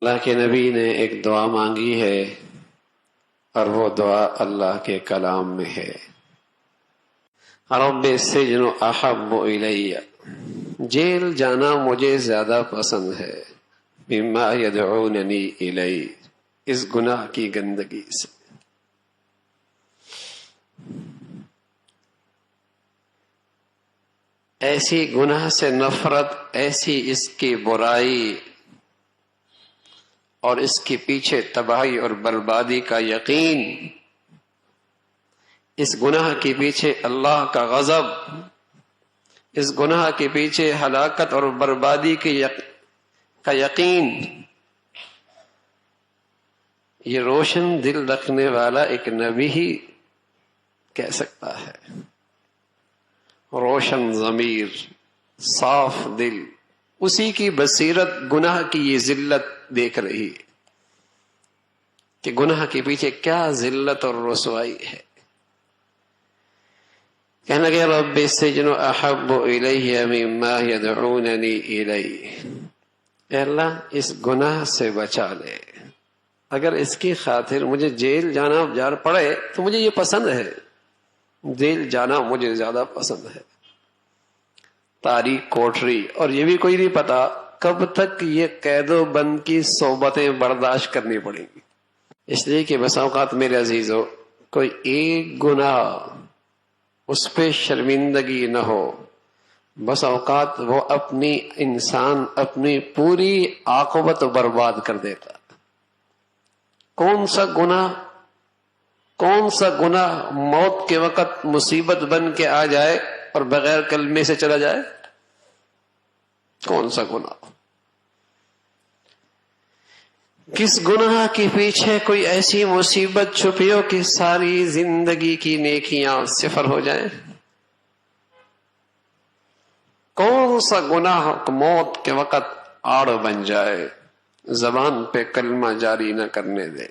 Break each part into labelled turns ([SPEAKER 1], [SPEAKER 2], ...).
[SPEAKER 1] اللہ کے نبی نے ایک دعا مانگی ہے اور وہ دعا اللہ کے کلام میں ہے۔ رب السجن احب الی، جیل جانا مجھے زیادہ پسند ہے، مما یدعوننی الی، اس گناہ کی گندگی سے۔ ایسی گناہ سے نفرت، ایسی اس کی برائی اور اس کے پیچھے تباہی اور بربادی کا یقین، اس گناہ کے پیچھے اللہ کا غضب، اس گناہ کے پیچھے ہلاکت اور بربادی کا یقین، یہ روشن دل رکھنے والا ایک نبی ہی کہہ سکتا ہے۔ روشن ضمیر، صاف دل، اسی کی بصیرت گناہ کی یہ ذلت دیکھ رہی ہے کہ گناہ کے پیچھے کیا ذلت اور رسوائی ہے۔ کہنے لگے رب السجن احب الی مما یدعوننی الی، اے اللہ اس گناہ سے بچا لے، اگر اس کی خاطر مجھے جیل جانا پڑے تو مجھے یہ پسند ہے، جیل جانا مجھے زیادہ پسند ہے۔ تاریک کوٹری، اور یہ بھی کوئی نہیں پتا کب تک یہ قید و بند کی صحبتیں برداشت کرنی پڑیں گی۔ اس لیے کہ بس اوقات میرے عزیزو، کوئی ایک گناہ اس پہ شرمندگی نہ ہو، بس اوقات وہ انسان اپنی پوری عاقبت برباد کر دیتا۔ کون سا گناہ موت کے وقت مصیبت بن کے آ جائے اور بغیر کلمے سے چلا جائے؟ کون سا گناہ؟ کس گناہ کے پیچھے کوئی ایسی مصیبت چھپی ہو کہ ساری زندگی کی نیکیاں صفر ہو جائیں؟ کون سا گناہ موت کے وقت آڑ بن جائے، زبان پہ کلمہ جاری نہ کرنے دے؟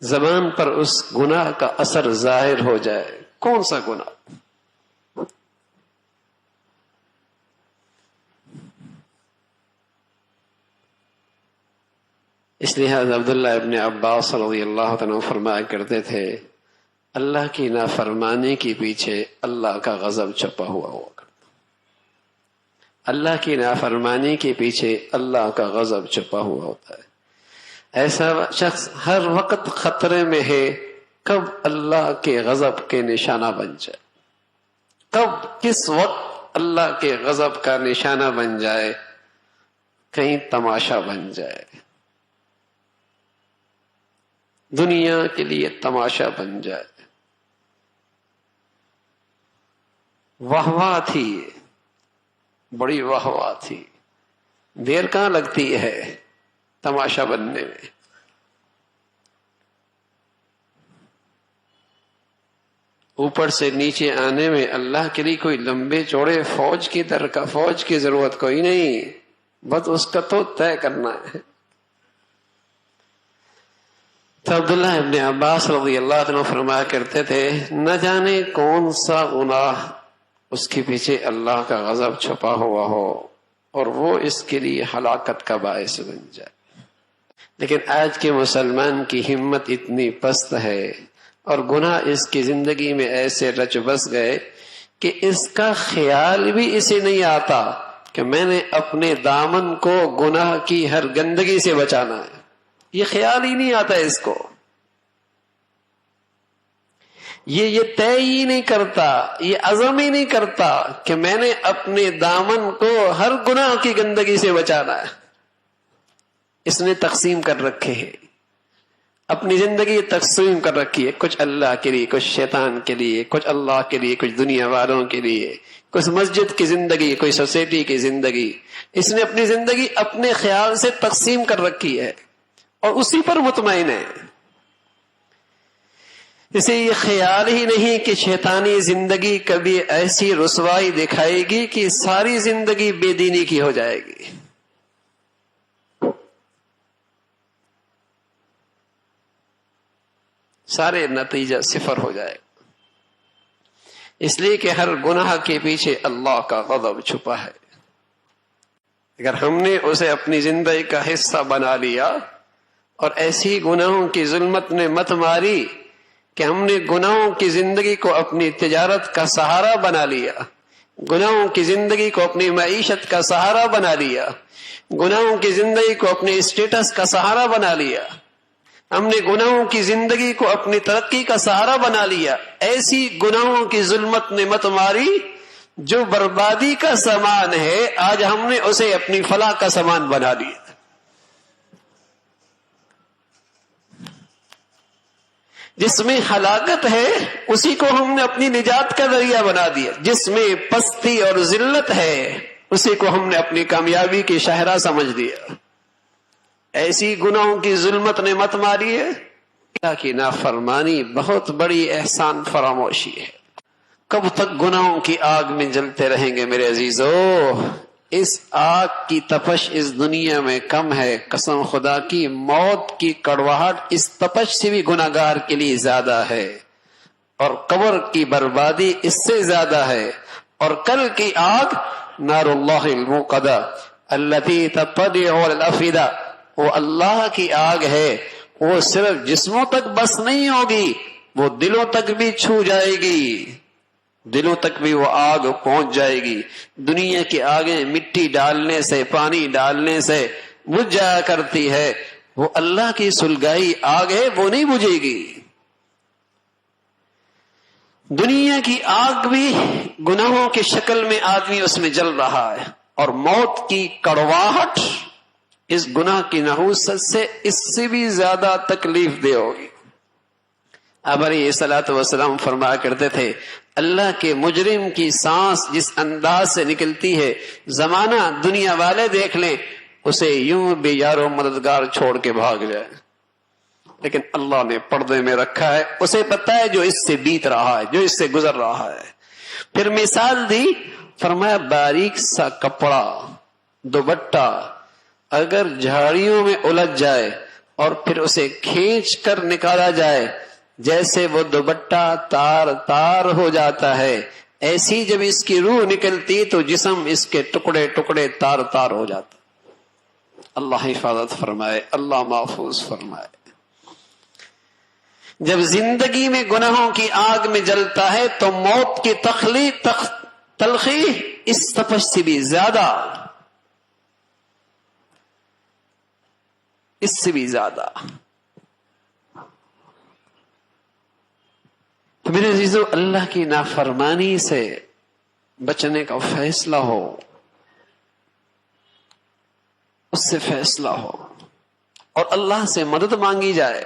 [SPEAKER 1] زبان پر اس گناہ کا اثر ظاہر ہو جائے، کون سا گناہ؟ اس لیے حضرت عبداللہ ابن عباس رضی اللہ عنہ فرمایا کرتے تھے، اللہ کی نافرمانی کے پیچھے اللہ کا غضب چھپا ہوا کرتا۔ اللہ کی نافرمانی کے پیچھے اللہ کا غضب چھپا ہوا ہوتا ہے۔ ایسا شخص ہر وقت خطرے میں ہے کب اللہ کے غضب کے نشانہ بن جائے، کس وقت اللہ کے غضب کا نشانہ بن جائے، کہیں تماشا بن جائے، دنیا کے لیے تماشا بن جائے۔ واہ تھی، بڑی واہ تھی، دیر کہاں لگتی ہے تماشا بننے میں۔ اوپر سے نیچے آنے میں اللہ کے لیے کوئی لمبے چوڑے فوج کی ضرورت کوئی نہیں، بس اس کا تو طے کرنا ہے۔ تو عبداللہ ابن عباس رضی اللہ عنہ فرمایا کرتے تھے، نہ جانے کون سا گناہ اس کے پیچھے اللہ کا غضب چھپا ہوا ہو اور وہ اس کے لیے ہلاکت کا باعث بن جائے۔ لیکن آج کے مسلمان کی ہمت اتنی پست ہے اور گناہ اس کی زندگی میں ایسے رچ بس گئے کہ اس کا خیال بھی اسے نہیں آتا کہ میں نے اپنے دامن کو گناہ کی ہر گندگی سے بچانا ہے۔ یہ خیال ہی نہیں آتا اس کو، یہ طے ہی نہیں کرتا، یہ عزم ہی نہیں کرتا کہ میں نے اپنے دامن کو ہر گناہ کی گندگی سے بچانا ہے۔ اس نے تقسیم کر رکھے ہیں، اپنی زندگی تقسیم کر رکھی ہے، کچھ اللہ کے لیے، کچھ شیطان کے لیے، کچھ اللہ کے لیے، کچھ دنیا والوں کے لیے، کچھ مسجد کی زندگی، کوئی سوسائٹی کی زندگی۔ اس نے اپنی زندگی اپنے خیال سے تقسیم کر رکھی ہے اور اسی پر مطمئن ہے۔ اسے یہ خیال ہی نہیں کہ شیطانی زندگی کبھی ایسی رسوائی دکھائے گی کہ ساری زندگی بے دینی کی ہو جائے گی۔ سارے نتیجہ صفر ہو جائے گا، اس لیے کہ ہر گناہ کے پیچھے اللہ کا غضب چھپا ہے۔ اگر ہم نے اسے اپنی زندگی کا حصہ بنا لیا اور ایسی گناہوں کی ظلمت نے مت ماری کہ ہم نے گناہوں کی زندگی کو اپنی تجارت کا سہارا بنا لیا، گناہوں کی زندگی کو اپنی معیشت کا سہارا بنا لیا، گناہوں کی زندگی کو اپنے اسٹیٹس کا سہارا بنا لیا، ہم نے گناہوں کی زندگی کو اپنی ترقی کا سہارا بنا لیا، ایسی گناہوں کی ظلمت نے مت ماری جو بربادی کا سامان ہے، آج ہم نے اسے اپنی فلاح کا سامان بنا لیا۔ جس میں ہلاکت ہے اسی کو ہم نے اپنی نجات کا ذریعہ بنا دیا، جس میں پستی اور ذلت ہے اسی کو ہم نے اپنی کامیابی کی شاہراہ سمجھ دیا۔ ایسی گناہوں کی ظلمت نے مت ماری ہے۔ اللہ کی نافرمانی بہت بڑی احسان فراموشی ہے۔ کب تک گناہوں کی آگ میں جلتے رہیں گے میرے عزیزو؟ اس آگ کی تپش اس دنیا میں کم ہے، قسم خدا کی موت کی کڑواہٹ اس تپش سے بھی گناہگار کے لیے زیادہ ہے، اور قبر کی بربادی اس سے زیادہ ہے، اور کل کی آگ نار اللہ الموقدہ التی تطلع علی الافئدہ، وہ اللہ کی آگ ہے، وہ صرف جسموں تک بس نہیں ہوگی، وہ دلوں تک بھی چھو جائے گی، دلوں تک بھی وہ آگ پہنچ جائے گی۔ دنیا کی آگیں مٹی ڈالنے سے، پانی ڈالنے سے بجھ جایا کرتی ہے، وہ اللہ کی سلگائی آگ ہے، وہ نہیں بجھے گی۔ دنیا کی آگ بھی گناہوں کی شکل میں آدمی اس میں جل رہا ہے، اور موت کی کڑواہٹ اس گناہ کی نحوست سے اس سے بھی زیادہ تکلیف دہ ہوگی۔ اب علیہ الصلوۃ والسلام فرمایا کرتے تھے، اللہ کے مجرم کی سانس جس انداز سے نکلتی ہے، زمانہ دنیا والے دیکھ لیں اسے یوں بھی یارو مددگار چھوڑ کے بھاگ جائے، لیکن اللہ نے پردے میں رکھا ہے، اسے پتہ ہے جو اس سے بیت رہا ہے، جو اس سے گزر رہا ہے۔ پھر مثال دی، فرمایا باریک سا کپڑا، دوپٹہ اگر جھاڑیوں میں الجھ جائے اور پھر اسے کھینچ کر نکالا جائے، جیسے وہ دوپٹہ تار تار ہو جاتا ہے، ایسی جب اس کی روح نکلتی تو جسم اس کے ٹکڑے ٹکڑے تار تار ہو جاتا۔ اللہ حفاظت فرمائے، اللہ محفوظ فرمائے۔ جب زندگی میں گناہوں کی آگ میں جلتا ہے تو موت کی تلخی اس تپش سے بھی زیادہ، اس سے بھی زیادہ۔ تو میرے عزیزو، اللہ کی نافرمانی سے بچنے کا فیصلہ ہو، اس سے فیصلہ ہو، اور اللہ سے مدد مانگی جائے۔